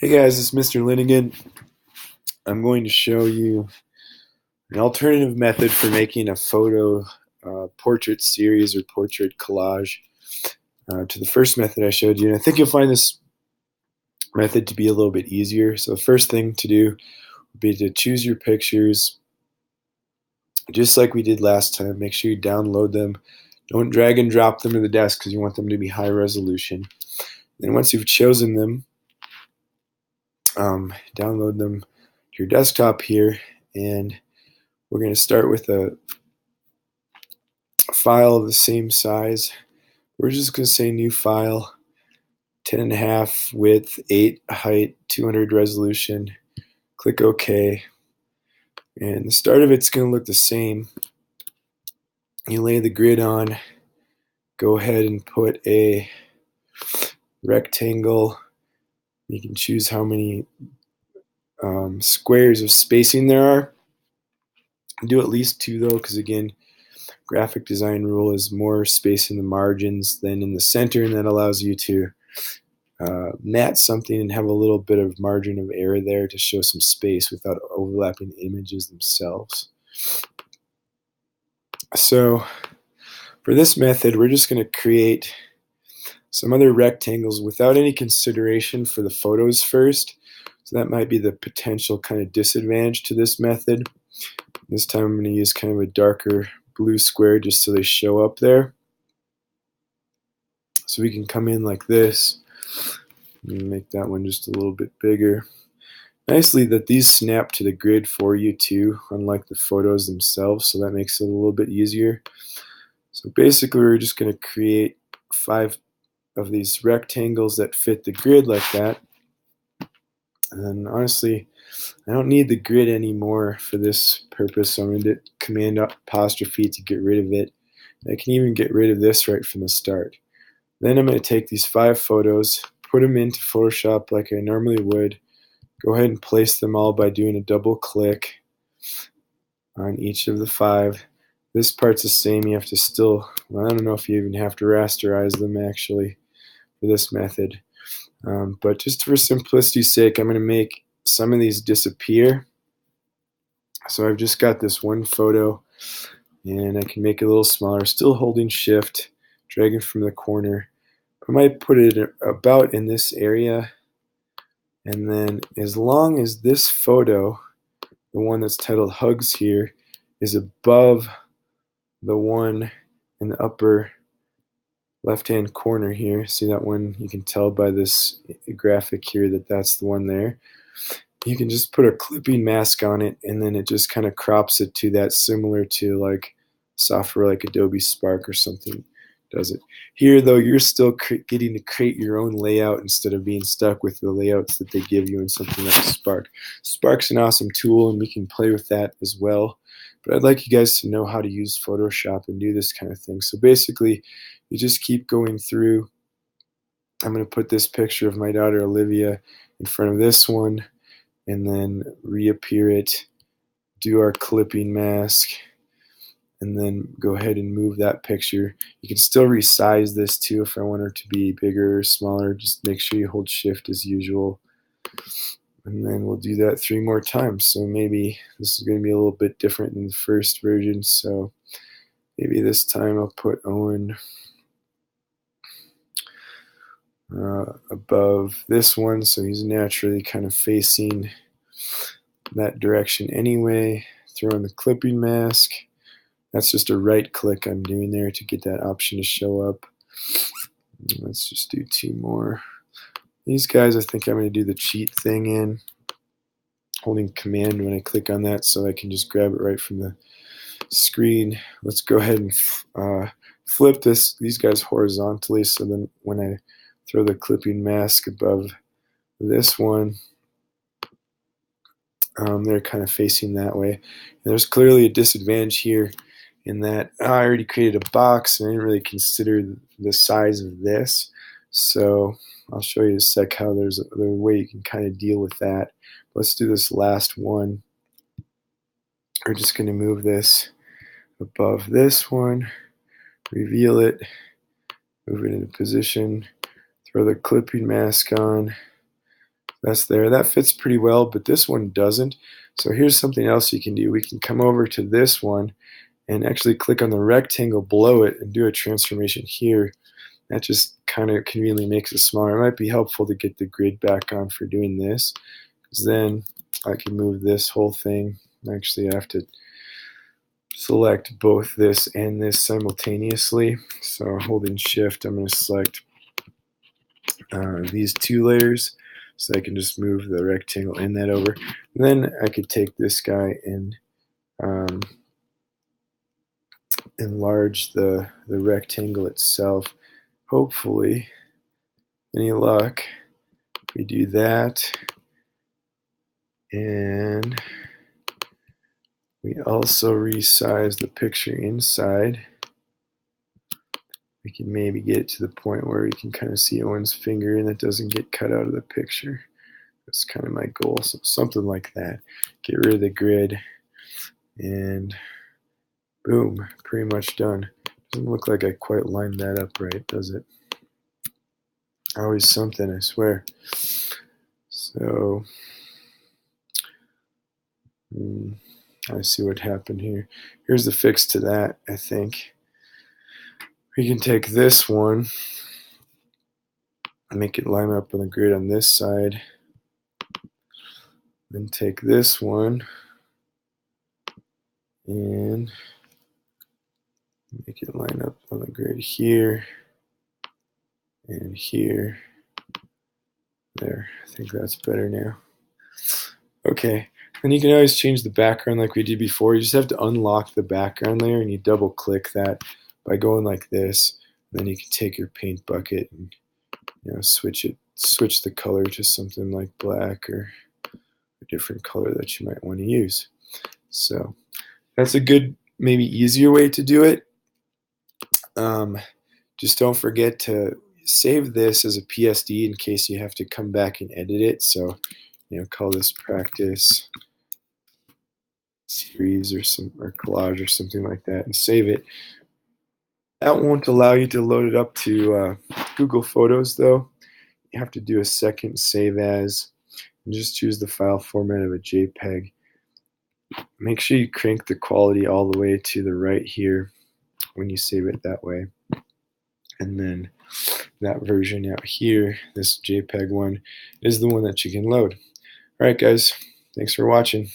Hey guys, it's Mr. Linn again. I'm going to show you an alternative method for making a photo portrait series or portrait collage to the first method I showed you. And I think you'll find this method to be a little bit easier. So the first thing to do would be to choose your pictures just like we did last time. Make sure you download them. Don't drag and drop them to the desk because you want them to be high resolution. Then once you've chosen them, download them to your desktop here, and we're going to start with a file of the same size. We're just going to say new file, 10.5 width, 8 height, 200 resolution. Click OK. And the start of it's going to look the same. You lay the grid on. Go ahead and put a rectangle. You can choose how many squares of spacing there are. Do at least 2 though, because again, graphic design rule is more space in the margins than in the center, and that allows you to mat something and have a little bit of margin of error there to show some space without overlapping the images themselves. So for this method, we're just going to create some other rectangles without any consideration for the photos first. So that might be the potential kind of disadvantage to this method. This time I'm going to use kind of a darker blue square just so they show up there. So we can come in like this and make that one just a little bit bigger. Nicely that these snap to the grid for you too, unlike the photos themselves, so that makes it a little bit easier. So basically we're just going to create 5 of these rectangles that fit the grid like that. And honestly, I don't need the grid anymore for this purpose, so I'm going to Command apostrophe to get rid of it. And I can even get rid of this right from the start. Then I'm going to take these 5 photos, put them into Photoshop like I normally would. Go ahead and place them all by doing a double click on each of the 5. This part's the same. You have to still, well, I don't know if you even have to rasterize them actually for this method. But just for simplicity's sake, I'm going to make some of these disappear. So I've just got this one photo, and I can make it a little smaller, still holding shift, dragging from the corner. I might put it about in this area, and then as long as this photo, the one that's titled Hugs here, is above the one in the upper left-hand corner here, see that one? You can tell by this graphic here that that's the one there. You can just put a clipping mask on it, and then it just kind of crops it to that, similar to like software like Adobe Spark or something does it. Here though, you're still getting to create your own layout instead of being stuck with the layouts that they give you in something like Spark. Spark's an awesome tool, and we can play with that as well. But I'd like you guys to know how to use Photoshop and do this kind of thing. So basically, you just keep going through. I'm going to put this picture of my daughter Olivia in front of this one, and then reappear it, do our clipping mask, and then go ahead and move that picture. You can still resize this too if I want her to be bigger or smaller. Just make sure you hold shift as usual. And then we'll do that 3 more times. So maybe this is going to be a little bit different than the first version. So maybe this time I'll put Owen above this one, so he's naturally kind of facing that direction anyway. Throw in the clipping mask. That's just a right click I'm doing there to get that option to show up. Let's just do 2 more. These guys, I think I'm going to do the cheat thing in, holding command when I click on that so I can just grab it right from the screen. Let's go ahead and flip these guys horizontally, so then when I throw the clipping mask above this one, they're kind of facing that way. And there's clearly a disadvantage here in that I already created a box and I didn't really consider the size of this. So I'll show you in a sec how there's a way you can kind of deal with that. Let's do this last one. We're just going to move this above this one, reveal it, move it into position, throw the clipping mask on, That's there. That fits pretty well, but this one doesn't. So here's something else you can do. We can come over to this one and actually click on the rectangle below it and do a transformation here. That just kind of conveniently makes it smaller. It might be helpful to get the grid back on for doing this, because then I can move this whole thing. Actually, I have to select both this and this simultaneously. So holding shift, I'm going to select these two layers, so I can just move the rectangle in that over. And then I could take this guy and enlarge the rectangle itself. Hopefully, any luck, we do that. And we also resize the picture inside. We can maybe get it to the point where you can kind of see Owen's finger and it doesn't get cut out of the picture. That's kind of my goal, so something like that. Get rid of the grid, and boom, pretty much done. Doesn't look like I quite lined that up right, does it? Always something, I swear. So, I see what happened here. Here's the fix to that, I think. We can take this one and make it line up on the grid on this side. Then take this one and make it line up on the grid here and here. There, I think that's better now. Okay, and you can always change the background like we did before. You just have to unlock the background layer and you double click that by going like this. Then you can take your paint bucket and switch the color to something like black or a different color that you might want to use. So that's a good, maybe easier way to do it. Just don't forget to save this as a PSD in case you have to come back and edit it. So, call this practice series or collage or something like that, and save it. That won't allow you to load it up to Google Photos, though. You have to do a second save as, and just choose the file format of a JPEG. Make sure you crank the quality all the way to the right here when you save it that way. And then that version out here, this JPEG one, is the one that you can load. All right, guys, thanks for watching.